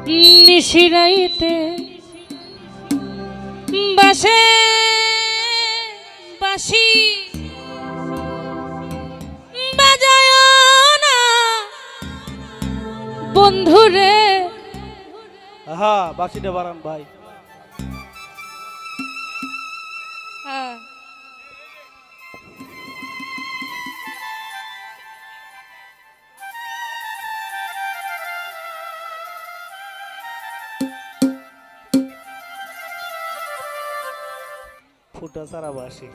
নিশিরাইতে বাসে বাসি বাজায় না বন্ধুরে। হ্যাঁ বাসিটা বাড়ান ভাই। ফুটা সারা বাসি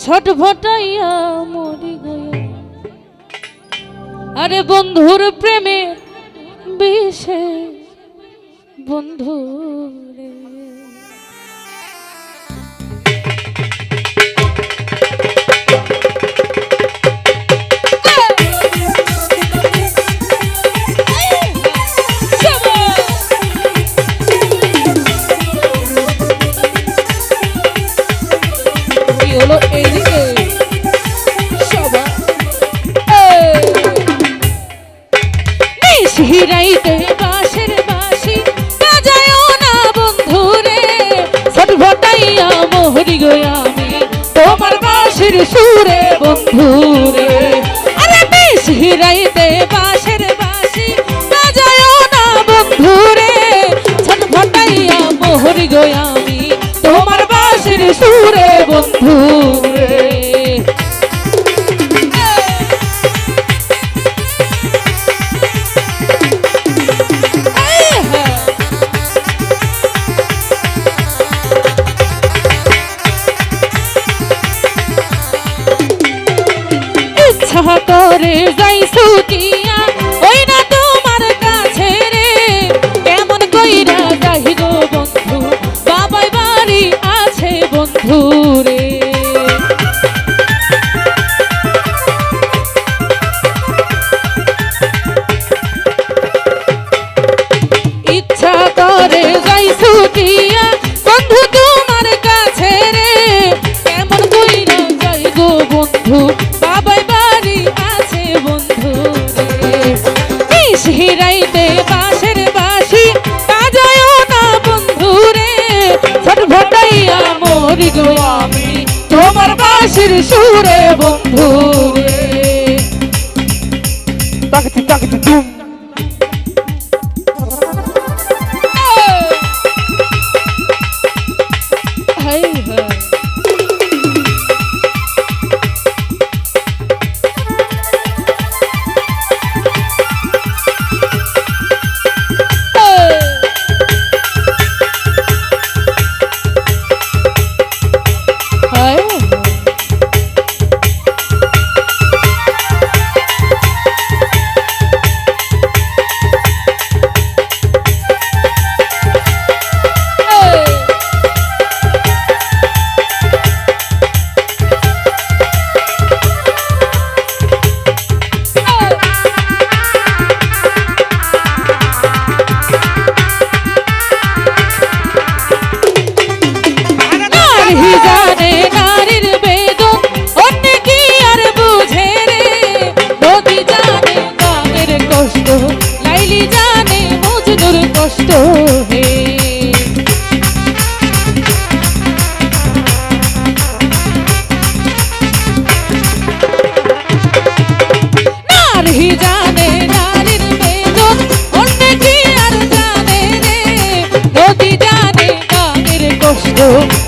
ছোট ফটাইয়া মরি গয়া, আরে বন্ধুর প্রেমে বিষে বন্ধু রে। হলো এইদিকে সবাই নিশিরাইতে বাঁশের বাঁশি বাজায় না বন্ধুরে। ছোট ফটাইয়া মরি গয়া আমি তোমার বাঁশির সুরে বন্ধুরে। আরে নিশিরাইতে বাঁশের বাঁশি বাজায় না বন্ধুরে। ছোট ফটাইয়া মরি গয়া আমি তোমার বাঁশির সুরে বন্ধুরে। ইচ্ছা করে যাই ছুটিয়া ওই না তোমার কাছে রে। কেমন কইরা যাই গো বন্ধু বাবাই বাড়ি আছে বন্ধু রে। ইচ্ছা করে যাই ছুটিয়া বন্ধু তোমার কাছে রে। কেমন কইরা যাই গো বন্ধু বাবাই বাড়ি আছে বন্ধু রে। নিশিরাইতে বাঁশের বাঁশি বাজায় না বন্ধু রে। ছোট ফটাইয়া মরি গো আমি তোমার বাঁশির সুরে বন্ধু রে। তাকতি তাকতি তুম হাই হাই কষ্ট হে। নারী জানে নারীর বেদন অন্য কি আর জানে রে। নদী জানে গানের কষ্ট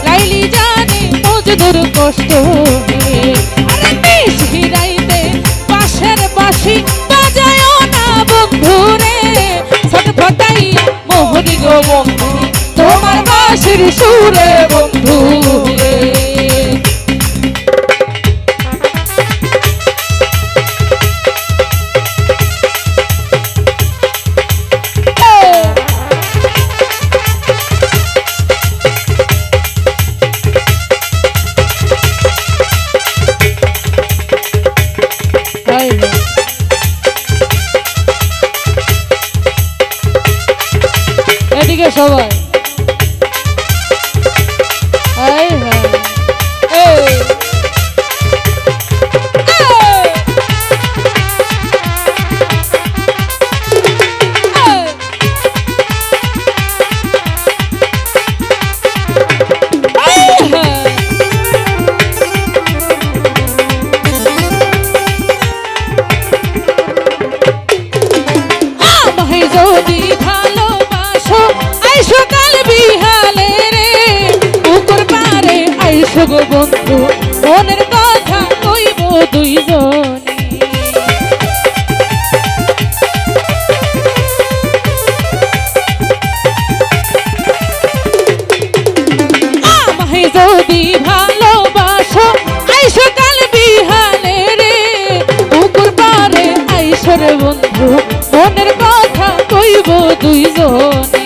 লাইলি জানে মজনুর কষ্ট হে। আরে নিশিরাইতে বাঁশের বাঁশি বাজায় না বন্ধু রে। ছোট ফটাইয়া মরি গো বন্ধু তোমার বাঁশির সুরে বন্ধু রে। এদিকে সবাই যদি ভালোবাসো আইসো কাল বিহালে রে পুকুর পারে আইসো গো বন্ধু মনের কথা কইব দুইজনে আমায় যদি ভালোবাসো আইসো কাল বিহালে রে পুকুর পারে আইসো রে বন্ধু মনের কথা কইব দুইজনে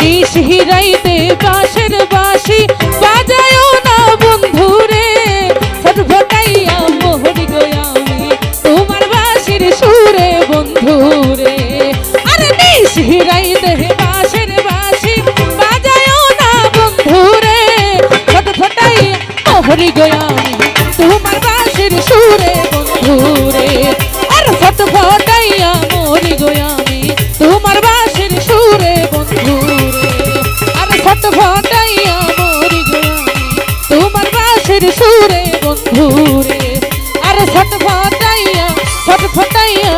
নিশিরাইতে বাঁশের বাঁশি বাজায়ও না বন্ধু রে ছটফটাইয়া মোহরি গো আমি তোমার বাঁশির সুরে বন্ধু রে আরে নিশিরাইতে বাঁশের বাঁশি বাজায়ও না বন্ধু রে ছটফটাইয়া মোহরি গো আমি তোমার বাঁশির সুরে বন্ধু রে আর ছটফটাইয়া মোহরি গো আমি তোমার বাঁশির সুরে বন্ধু রে আর ছটফটাইয়া মোহরি গো আমি তোমার বাঁশির সুরে বন্ধু রে আর ছটফটাইয়া আর ছটফটাইয়া